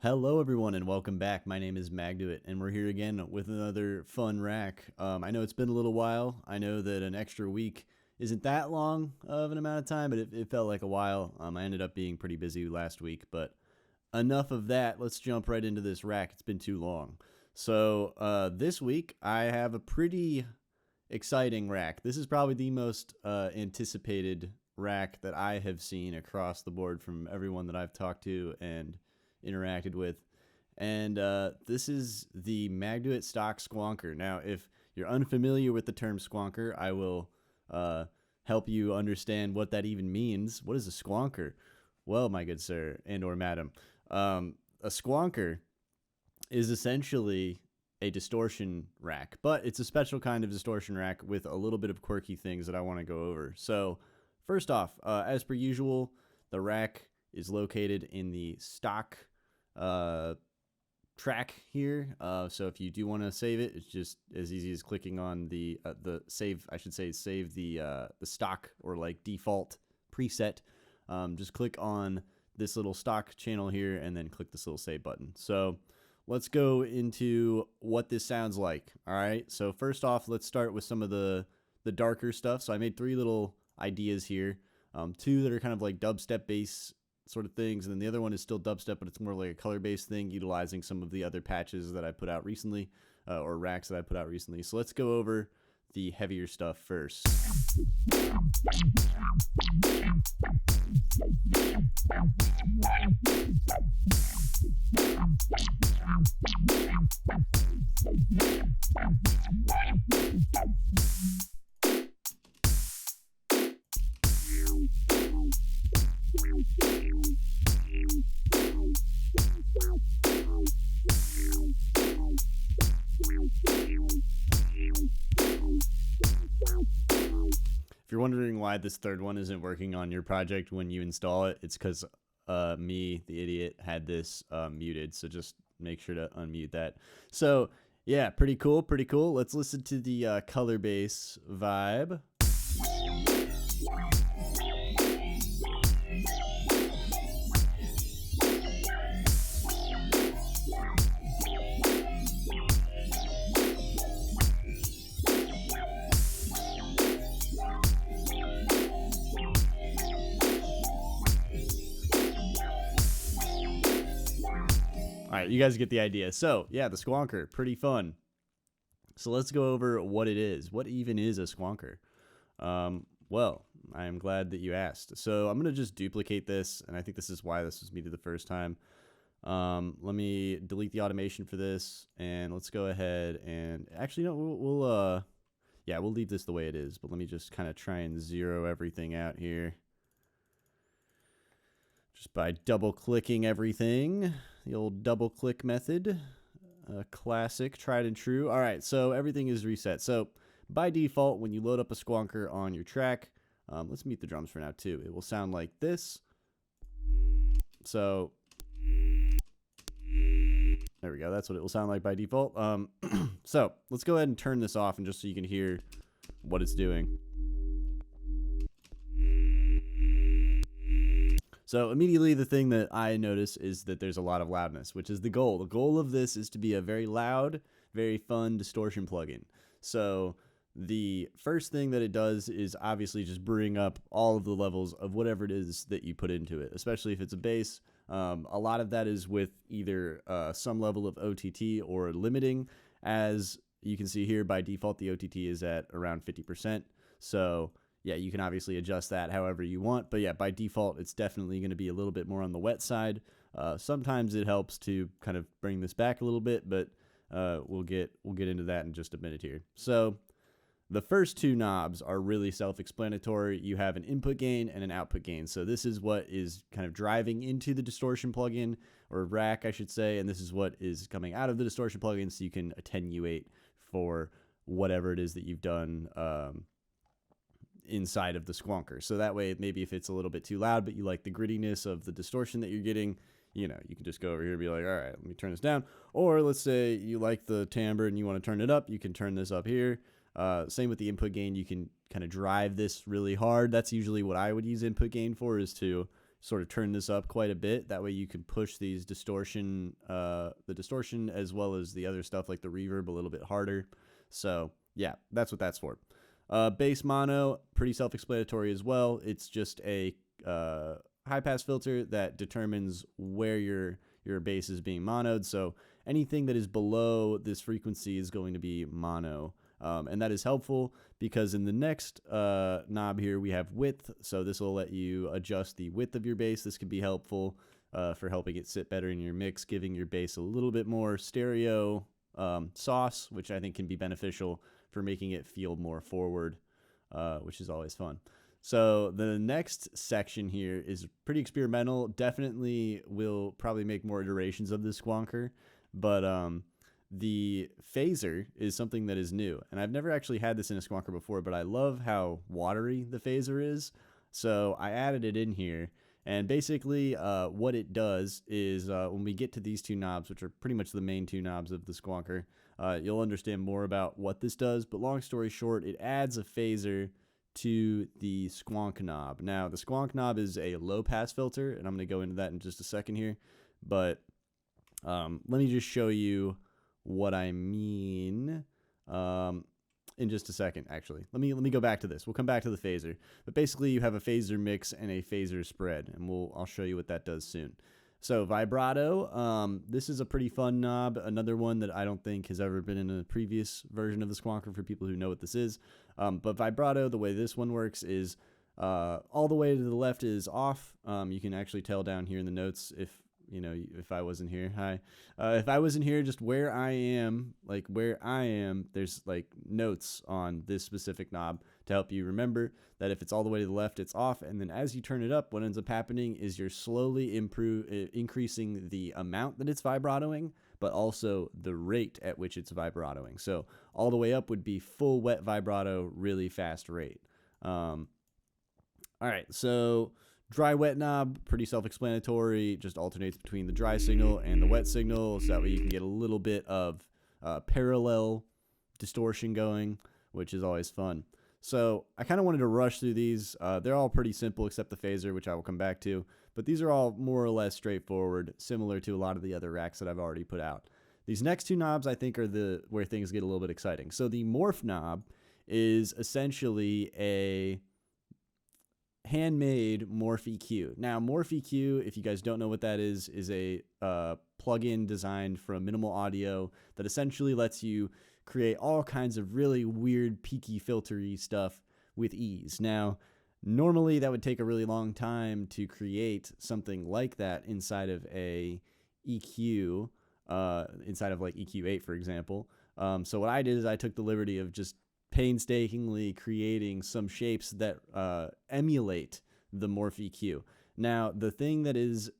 Hello, everyone, and welcome back. My name is Magduit, and we're here again with another fun rack. I know it's been a little while. I know that an extra week isn't that long of an amount of time, but it felt like a while. I ended up being pretty busy last week, but enough of that. Let's jump right into this rack. It's been too long. So this week, I have a pretty exciting rack. This is probably the most anticipated rack that I have seen across the board from everyone that I've talked to and interacted with. And this is the Magduit stock Sqwonker. Now, if you're unfamiliar with the term Sqwonker, I will help you understand what that even means. What is a Sqwonker? Well, my good sir and or madam, a Sqwonker is essentially a distortion rack, but it's a special kind of distortion rack with a little bit of quirky things that I want to go over. So first off, as per usual, the rack is located in the stock track here. So if you do want to save it, it's just as easy as clicking on the save. I should say save the stock or like default preset. Just click on this little stock channel here and then click this little save button. So let's go into what this sounds like. All right. So first off, let's start with some of the darker stuff. So I made three little ideas here. Two that are kind of like dubstep bass sort of things, and then the other one is still dubstep, but it's more like a color-based thing, utilizing some of the other patches that I put out recently, or racks that I put out recently. So let's go over the heavier stuff first. If you're wondering why this third one isn't working on your project when you install it, it's because me, the idiot, had this muted. So just make sure to unmute that. So yeah, pretty cool, pretty cool. Let's listen to the color bass vibe. All right, you guys get the idea. So yeah, the Sqwonker, pretty fun. So let's go over what it is. What even is a Sqwonker? Well, I am glad that you asked. So I'm going to just duplicate this, and I think this is why this was muted the first time. Let me delete the automation for this, and let's go ahead and actually, no, we'll leave this the way it is, but let me just kind of try and zero everything out here. Just by double clicking everything, the old double click method, classic, tried and true. All right, so everything is reset. So by default, when you load up a Sqwonker on your track, let's mute the drums for now too. It will sound like this. So there we go. That's what it will sound like by default. So let's go ahead and turn this off, and just so you can hear what it's doing. So immediately the thing that I notice is that there's a lot of loudness, which is the goal. The goal of this is to be a very loud, very fun distortion plugin. So the first thing that it does is obviously just bring up all of the levels of whatever it is that you put into it, especially if it's a bass. A lot of that is with either some level of OTT or limiting. As you can see here, by default, the OTT is at around 50%. So yeah, you can obviously adjust that however you want, but yeah, by default, it's definitely going to be a little bit more on the wet side. Sometimes it helps to kind of bring this back a little bit, but we'll get into that in just a minute here. So the first two knobs are really self-explanatory. You have an input gain and an output gain. So this is what is kind of driving into the distortion plugin, or rack, I should say, and this is what is coming out of the distortion plugin, so you can attenuate for whatever it is that you've done inside of the Sqwonker. So that way, maybe if it's a little bit too loud, but you like the grittiness of the distortion that you're getting, you know, you can just go over here and be like, all right, let me turn this down. Or let's say you like the timbre and you want to turn it up, you can turn this up here. Same with the input gain. You can kind of drive this really hard. That's usually what I would use input gain for, is to sort of turn this up quite a bit. That way you can push these distortion, the distortion as well as the other stuff like the reverb a little bit harder. So yeah, that's what that's for. Bass mono, pretty self-explanatory as well. It's just a high pass filter that determines where your bass is being monoed. So anything that is below this frequency is going to be mono. And that is helpful because in the next knob here we have width. So this will let you adjust the width of your bass. This could be helpful for helping it sit better in your mix, giving your bass a little bit more stereo sauce, which I think can be beneficial for making it feel more forward, which is always fun. So the next section here is pretty experimental. Definitely will probably make more iterations of this Sqwonker, but the phaser is something that is new. And I've never actually had this in a Sqwonker before, but I love how watery the phaser is. So I added it in here. And basically what it does is when we get to these two knobs, which are pretty much the main two knobs of the Sqwonker, you'll understand more about what this does. But long story short, it adds a phaser to the Sqwonk knob. Now, the Sqwonk knob is a low-pass filter, and I'm going to go into that in just a second here. But let me just show you what I mean in just a second, actually. Let me go back to this. We'll come back to the phaser. But basically, you have a phaser mix and a phaser spread, and I'll show you what that does soon. So vibrato, this is a pretty fun knob. Another one that I don't think has ever been in a previous version of the Sqwonker for people who know what this is. But vibrato, the way this one works is all the way to the left is off. You can actually tell down here in the notes if I wasn't here. Hi. If I wasn't here, just where I am, there's like notes on this specific knob to help you remember that if it's all the way to the left, it's off. And then as you turn it up, what ends up happening is you're slowly increasing the amount that it's vibratoing, but also the rate at which it's vibratoing. So all the way up would be full wet vibrato, really fast rate. All right, so dry wet knob, pretty self-explanatory, just alternates between the dry signal and the wet signal, so that way you can get a little bit of parallel distortion going, which is always fun. So I kind of wanted to rush through these. They're all pretty simple except the phaser, which I will come back to, but these are all more or less straightforward, similar to a lot of the other racks that I've already put out. These next two knobs I think are where things get a little bit exciting. So the morph knob is essentially a handmade morph EQ. Now, morph EQ, if you guys don't know what that is a plugin designed from Minimal Audio that essentially lets you create all kinds of really weird, peaky, filtery stuff with ease. Now, normally that would take a really long time to create something like that inside of a EQ, inside of like EQ8, for example. So what I did is I took the liberty of just painstakingly creating some shapes that emulate the morph EQ. Now, the thing that is,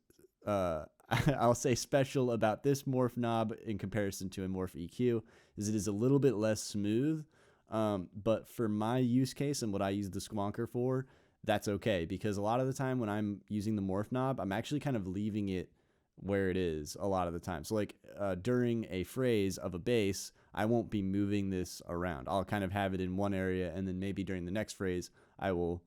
I'll say special about this morph knob in comparison to a morph EQ is it is a little bit less smooth, but for my use case and what I use the Sqwonker for, that's okay, because a lot of the time when I'm using the morph knob, I'm actually kind of leaving it where it is a lot of the time. So like during a phrase of a bass, I won't be moving this around. I'll kind of have it in one area, and then maybe during the next phrase, I will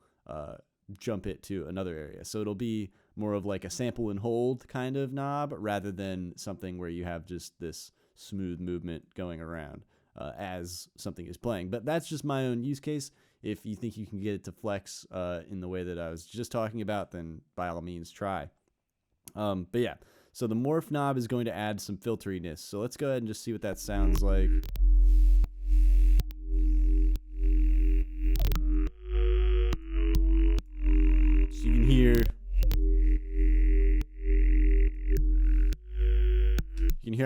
jump it to another area. So it'll be more of like a sample and hold kind of knob rather than something where you have just this smooth movement going around as something is playing. But that's just my own use case. If you think you can get it to flex in the way that I was just talking about, then by all means try. But yeah, so the morph knob is going to add some filteriness. So let's go ahead and just see what that sounds like. So you can hear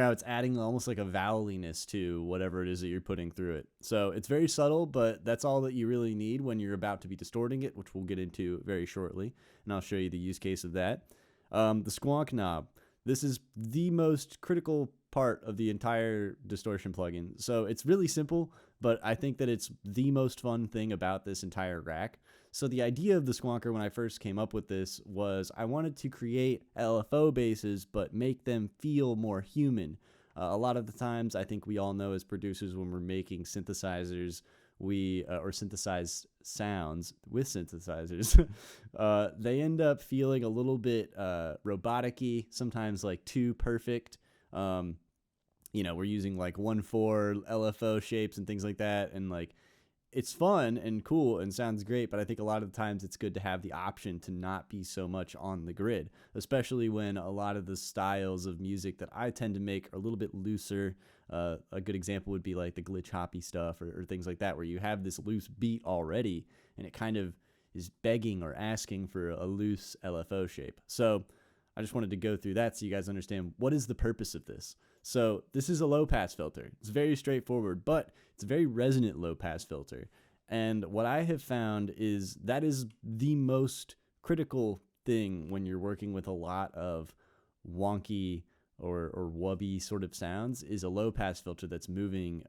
how it's adding almost like a voweliness to whatever it is that you're putting through it. So it's very subtle, but that's all that you really need when you're about to be distorting it, which we'll get into very shortly. And I'll show you the use case of that. The Sqwonk knob. This is the most critical part of the entire distortion plugin. So it's really simple, but I think that it's the most fun thing about this entire rack. So the idea of the Sqwonker when I first came up with this was I wanted to create LFO basses, but make them feel more human. A lot of the times, I think we all know as producers when we're making synthesizers, or synthesized sounds with synthesizers, they end up feeling a little bit robotic-y, sometimes like too perfect. We're using like 1/4 LFO shapes and things like that, and like it's fun and cool and sounds great, but I think a lot of the times it's good to have the option to not be so much on the grid, especially when a lot of the styles of music that I tend to make are a little bit looser. A good example would be like the glitch hoppy stuff or things like that, where you have this loose beat already and it kind of is begging or asking for a loose LFO shape. So I just wanted to go through that so you guys understand what is the purpose of this. So this is a low pass filter. It's very straightforward, but it's a very resonant low pass filter. And what I have found is that is the most critical thing when you're working with a lot of wonky or wubby sort of sounds, is a low pass filter that's moving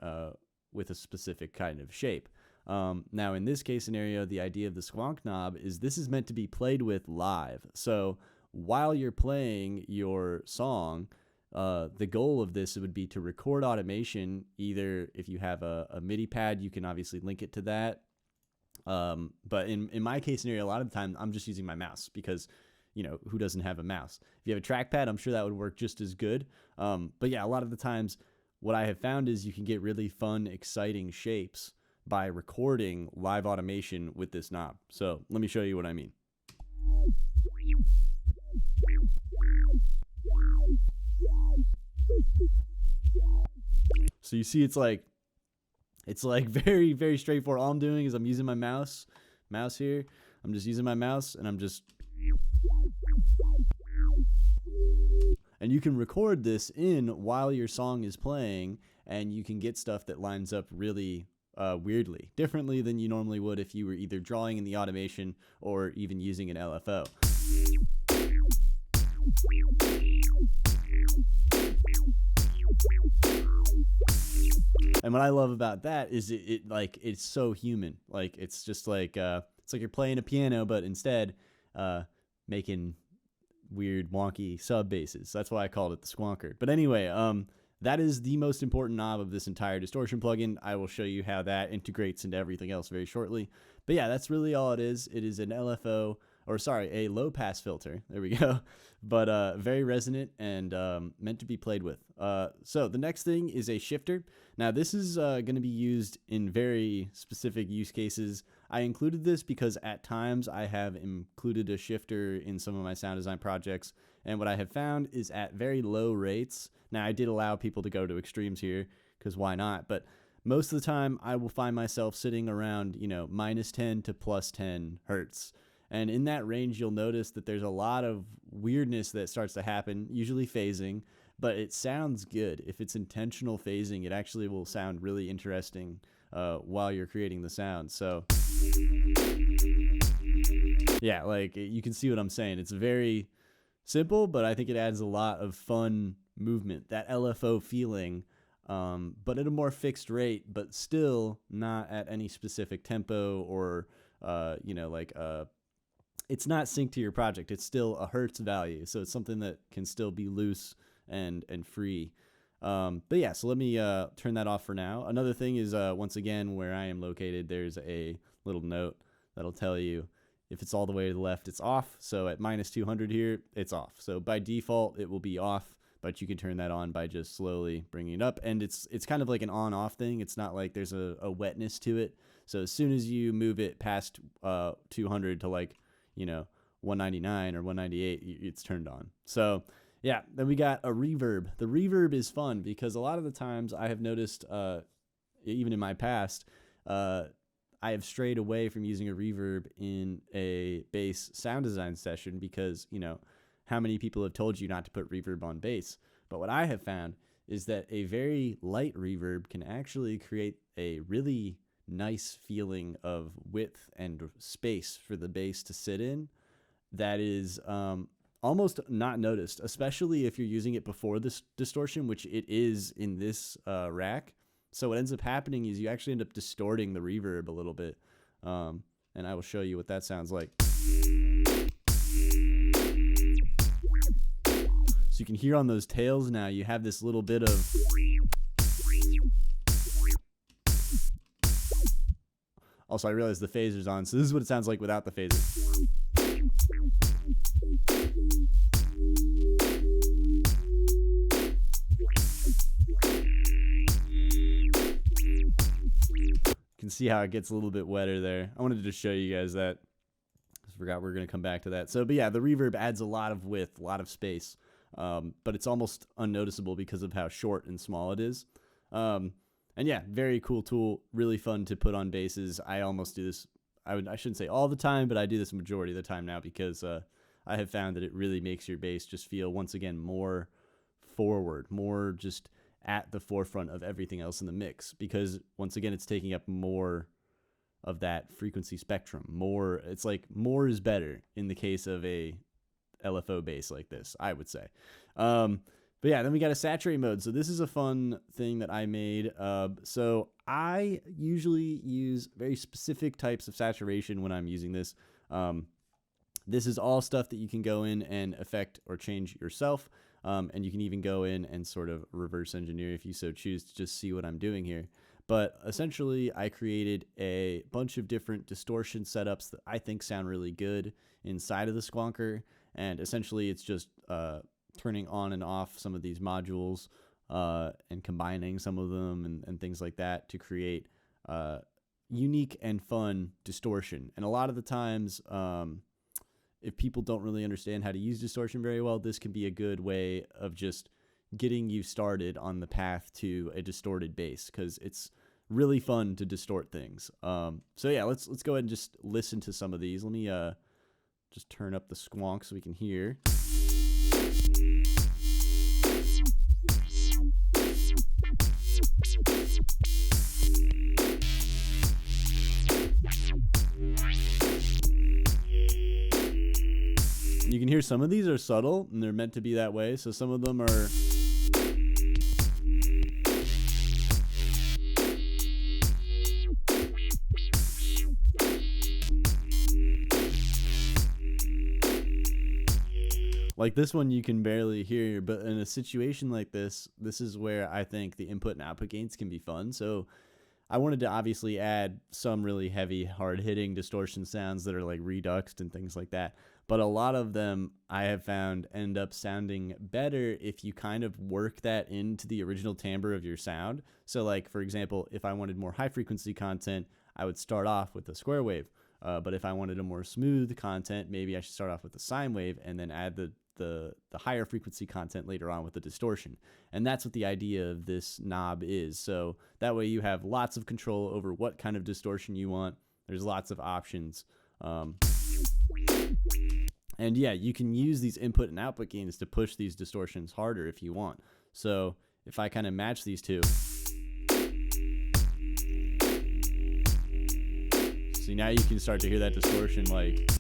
with a specific kind of shape. Now in this case scenario, the idea of the Sqwonk knob is this is meant to be played with live. So while you're playing your song, the goal of this would be to record automation. Either if you have a MIDI pad, you can obviously link it to that. But in my case scenario, a lot of the time I'm just using my mouse because, who doesn't have a mouse? If you have a trackpad, I'm sure that would work just as good. But yeah, a lot of the times what I have found is you can get really fun, exciting shapes by recording live automation with this knob. So let me show you what I mean. So you see it's like very, very straightforward. All I'm doing is I'm using my mouse here. I'm just using my mouse and and you can record this in while your song is playing, and you can get stuff that lines up really weirdly, differently than you normally would if you were either drawing in the automation or even using an LFO. And what I love about that is it's so human. Like it's just like it's like you're playing a piano, but instead making weird wonky sub basses. That's why I called it the Sqwonker. But anyway, that is the most important knob of this entire distortion plugin. I will show you how that integrates into everything else very shortly. But yeah, that's really all it is. It is an LFO, or sorry, a low pass filter. There we go. But very resonant and meant to be played with. So the next thing is a shifter. Now this is going to be used in very specific use cases. I included this because at times I have included a shifter in some of my sound design projects. And what I have found is at very low rates. Now I did allow people to go to extremes here because why not? But most of the time I will find myself sitting around, -10 to +10 hertz. And in that range, you'll notice that there's a lot of weirdness that starts to happen, usually phasing, but it sounds good. If it's intentional phasing, it actually will sound really interesting while you're creating the sound. So yeah, like you can see what I'm saying. It's very simple, but I think it adds a lot of fun movement, that LFO feeling, but at a more fixed rate, but still not at any specific tempo or, it's not synced to your project. It's still a hertz value. So it's something that can still be loose and free. But yeah, so let me turn that off for now. Another thing is, once again, where I am located, there's a little note that'll tell you if it's all the way to the left, it's off. So at -200 here, it's off. So by default, it will be off, but you can turn that on by just slowly bringing it up. And it's kind of like an on-off thing. It's not like there's a wetness to it. So as soon as you move it past 200 to 199 or 198, it's turned on. So yeah, then we got a reverb. The reverb is fun because a lot of the times I have noticed, even in my past, I have strayed away from using a reverb in a bass sound design session because, how many people have told you not to put reverb on bass? But what I have found is that a very light reverb can actually create a really nice feeling of width and space for the bass to sit in that is almost not noticed, especially if you're using it before this distortion, which it is in this rack. So what ends up happening is you actually end up distorting the reverb a little bit, and I will show you what that sounds like. So you can hear on those tails now, you have this little bit of Also, I realized the phaser's on, so this is what it sounds like without the phaser. You can see how it gets a little bit wetter there. I wanted to just show you guys that. I forgot we were going to come back to that. So, but yeah, the reverb adds a lot of width, a lot of space, but it's almost unnoticeable because of how short and small it is. And yeah, very cool tool, really fun to put on basses. I almost do this, I shouldn't say all the time, but I do this majority of the time now because I have found that it really makes your bass just feel, once again, more forward, more just at the forefront of everything else in the mix, because once again, it's taking up more of that frequency spectrum. More, it's like more is better in the case of a LFO bass like this, I would say. But yeah, then we got a saturate mode. So this is a fun thing that I made. So I usually use very specific types of saturation when I'm using this. This is all stuff that you can go in and affect or change yourself. And you can even go in and sort of reverse engineer if you so choose to just see what I'm doing here. But essentially, I created a bunch of different distortion setups that I think sound really good inside of the Sqwonker. And essentially, it's just turning on and off some of these modules and combining some of them and things like that to create unique and fun distortion. And a lot of the times, if people don't really understand how to use distortion very well, this can be a good way of just getting you started on the path to a distorted bass, because it's really fun to distort things. So yeah, let's go ahead and just listen to some of these. Let me just turn up the squonk so we can hear. You can hear some of these are subtle, and they're meant to be that way. So some of them are... like this one you can barely hear, but in a situation like this, this is where I think the input and output gains can be fun. So I wanted to obviously add some really heavy, hard-hitting distortion sounds that are like reduxed and things like that. But a lot of them I have found end up sounding better if you kind of work that into the original timbre of your sound. So like, for example, if I wanted more high-frequency content, I would start off with a square wave. But if I wanted a more smooth content, maybe I should start off with a sine wave and then add the higher frequency content later on with the distortion. And that's what the idea of this knob is. So that way you have lots of control over what kind of distortion you want. There's lots of options. And yeah, you can use these input and output gains to push these distortions harder if you want. So if I kind of match these two, see, now you can start to hear that distortion, like,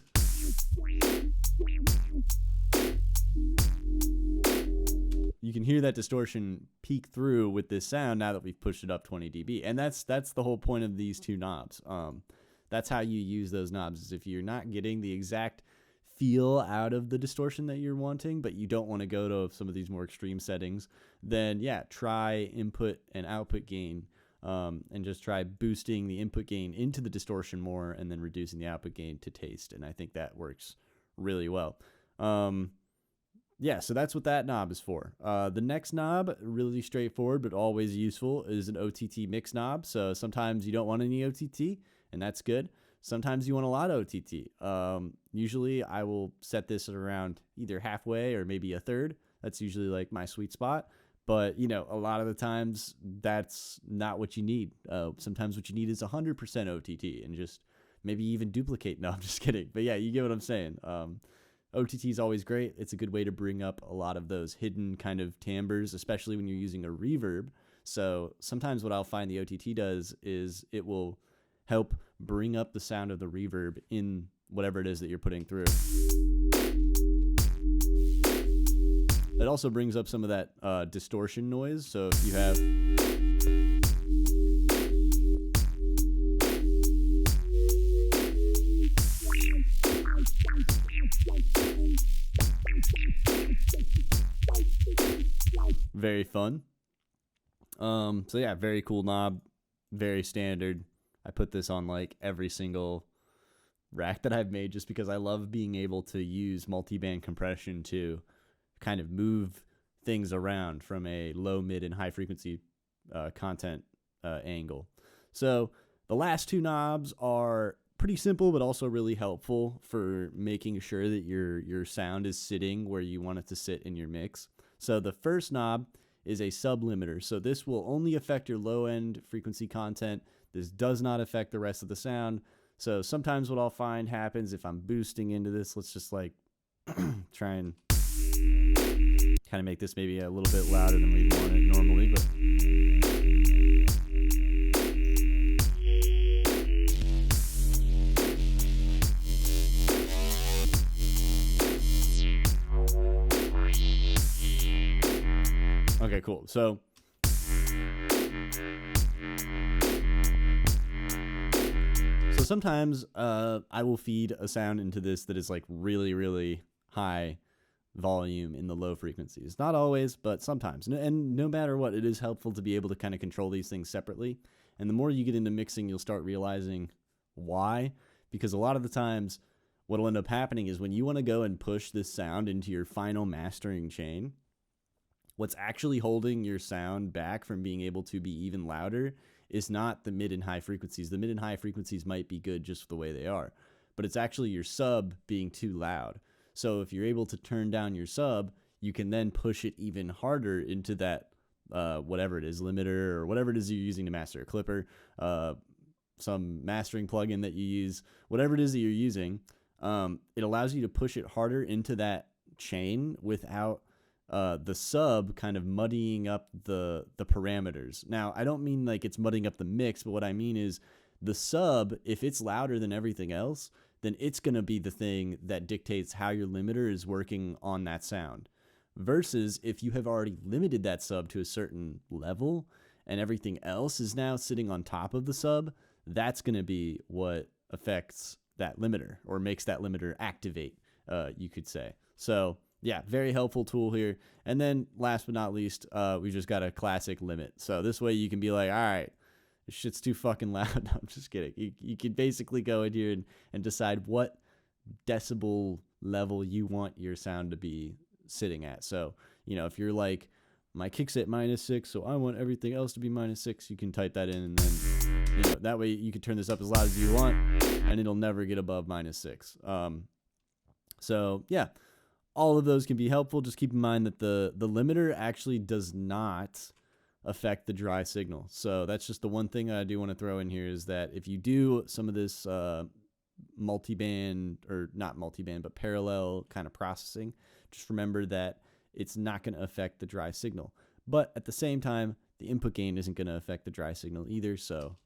you can hear that distortion peek through with this sound now that we've pushed it up 20 dB. And that's the whole point of these two knobs. That's how you use those knobs, is if you're not getting the exact feel out of the distortion that you're wanting, but you don't want to go to some of these more extreme settings, then yeah, try input and output gain, and just try boosting the input gain into the distortion more and then reducing the output gain to taste. And I think that works really well. Yeah, so that's what that knob is for. The next knob, really straightforward but always useful, is an OTT mix knob. So sometimes you don't want any OTT, and that's good. Sometimes you want a lot of OTT. Usually I will set this at around either halfway or maybe a third. That's usually like my sweet spot. But, you know, a lot of the times that's not what you need. Sometimes what you need is 100% OTT and just maybe even duplicate. No, I'm just kidding. But yeah, you get what I'm saying. OTT is always great. It's a good way to bring up a lot of those hidden kind of timbres, especially when you're using a reverb. So sometimes what I'll find the OTT does is it will help bring up the sound of the reverb in whatever it is that you're putting through. It also brings up some of that distortion noise. So if you have... very fun. So yeah, very cool knob, very standard, I put this on like every single rack that I've made just because I love being able to use multi-band compression to kind of move things around from a low, mid, and high frequency content angle. So the last two knobs are pretty simple, but also really helpful for making sure that your sound is sitting where you want it to sit in your mix. So the first knob is a sub limiter. So this will only affect your low end frequency content. This does not affect the rest of the sound. So sometimes what I'll find happens if I'm boosting into this, let's just like try and kind of make this maybe a little bit louder than we want it normally, but okay, cool. So sometimes I will feed a sound into this that is like really, really high volume in the low frequencies. Not always, but sometimes. And no matter what, it is helpful to be able to kind of control these things separately. And the more you get into mixing, you'll start realizing why. Because a lot of the times, what will end up happening is when you want to go and push this sound into your final mastering chain, what's actually holding your sound back from being able to be even louder is not the mid and high frequencies. The mid and high frequencies might be good just the way they are, but it's actually your sub being too loud. So if you're able to turn down your sub, you can then push it even harder into that whatever it is, limiter or whatever it is you're using to master a clipper, some mastering plugin that you use, whatever it is that you're using. It allows you to push it harder into that chain without the sub kind of muddying up the parameters. Now, I don't mean like it's muddying up the mix, but what I mean is the sub, if it's louder than everything else, then it's going to be the thing that dictates how your limiter is working on that sound. Versus if you have already limited that sub to a certain level and everything else is now sitting on top of the sub, that's going to be what affects that limiter or makes that limiter activate, you could say. So yeah, very helpful tool here. And then last but not least, we just got a classic limit. So this way you can be like, all right, this shit's too fucking loud. No, I'm just kidding. You can basically go in here and decide what decibel level you want your sound to be sitting at. So, you know, if you're like, my kick's at -6, so I want everything else to be -6, you can type that in, and then, you know, that way you can turn this up as loud as you want, and it'll never get above -6. So yeah, all of those can be helpful. Just keep in mind that the limiter actually does not affect the dry signal. So that's just the one thing I do want to throw in here, is that if you do some of this multi-band, or not multi-band, but parallel kind of processing, just remember that it's not going to affect the dry signal. But at the same time, the input gain isn't going to affect the dry signal either. So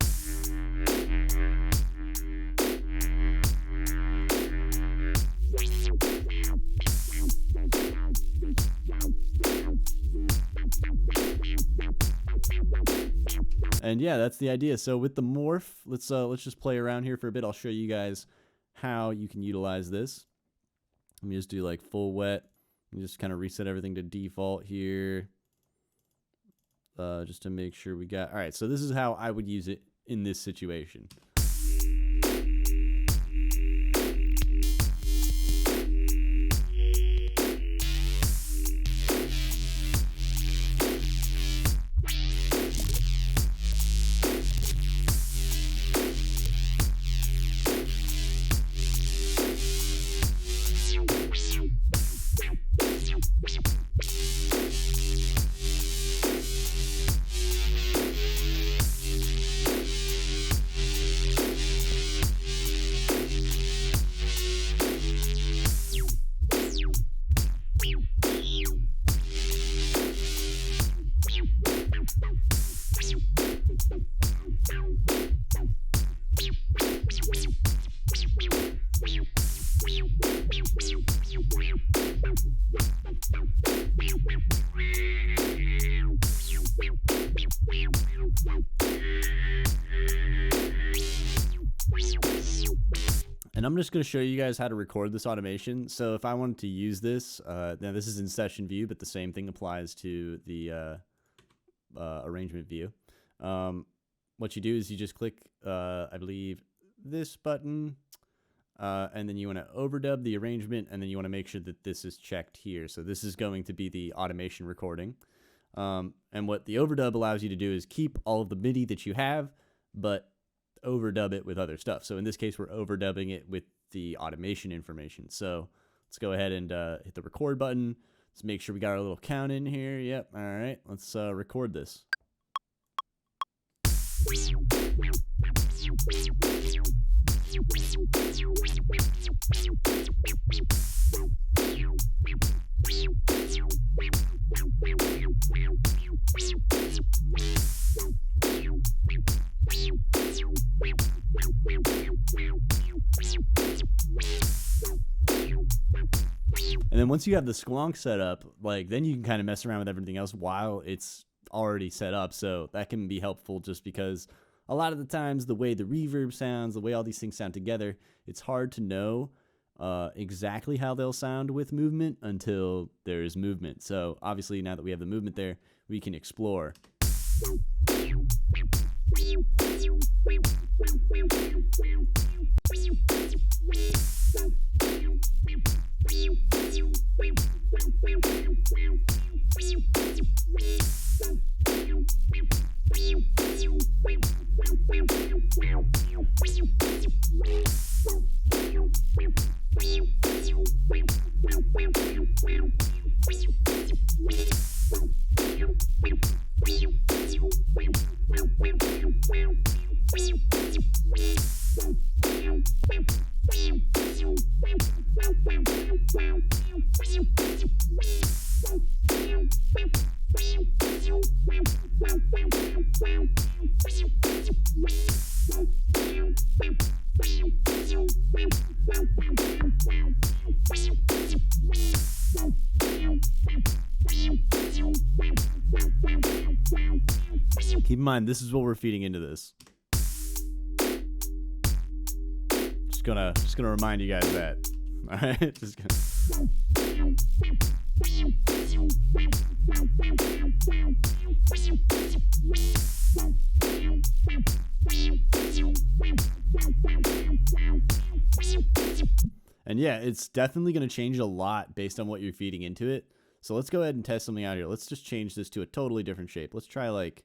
and yeah, that's the idea. So with the morph, let's just play around here for a bit. I'll show you guys how you can utilize this. Let me just do like full wet and just kind of reset everything to default here, just to make sure we got. All right, so this is how I would use it in this situation. And I'm just going to show you guys how to record this automation. So if I wanted to use this, now this is in session view, but the same thing applies to the arrangement view. what you do is you just click, I believe, this button, and then you want to overdub the arrangement, and then you want to make sure that this is checked here. So this is going to be the automation recording. And what the overdub allows you to do is keep all of the MIDI that you have, but overdub it with other stuff. So in this case, we're overdubbing it with the automation information. So let's go ahead and hit the record button. Let's make sure we got our little count in here. Yep. All right. Let's record this. And then once you have the squonk set up, like, then you can kind of mess around with everything else while it's already set up. So that can be helpful, just because a lot of the times the way the reverb sounds, the way all these things sound together, it's hard to know exactly how they'll sound with movement until there is movement. So obviously now that we have the movement there, we can explore. Keep in mind, this is what we're feeding into this. Just gonna remind you guys of that. All right, just gonna. And yeah, it's definitely going to change a lot based on what you're feeding into it. So let's go ahead and test something out here. Let's just change this to a totally different shape. Let's try, like,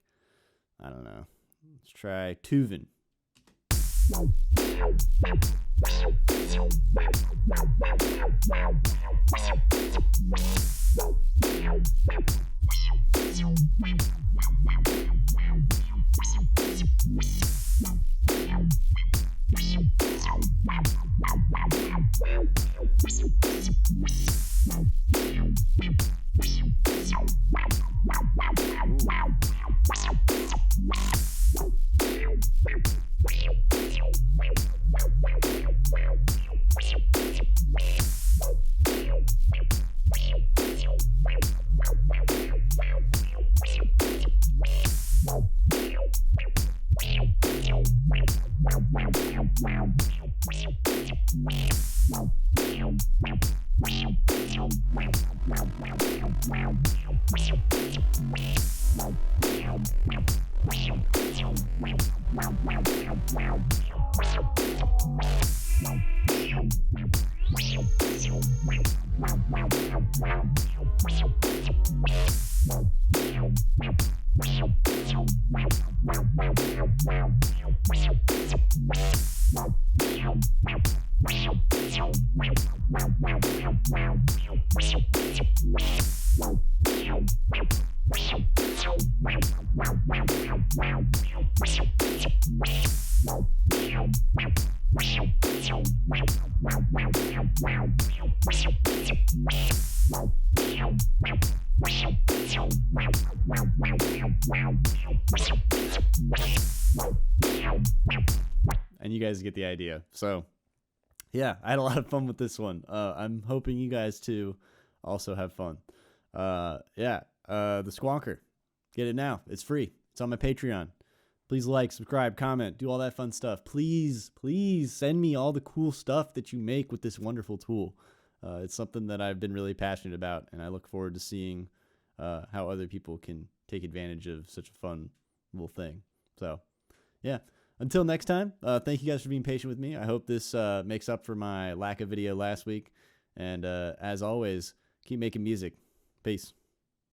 I don't know. Let's try Tuvan. And you guys get the idea. So yeah, I had a lot of fun with this one. I'm hoping you guys too also have fun. The Sqwonker. Get it now. It's free. It's on my Patreon. Please like, subscribe, comment, do all that fun stuff. Please send me all the cool stuff that you make with this wonderful tool. It's something that I've been really passionate about, and I look forward to seeing how other people can take advantage of such a fun little thing. So yeah. Until next time, thank you guys for being patient with me. I hope this makes up for my lack of video last week. And as always, keep making music. Peace.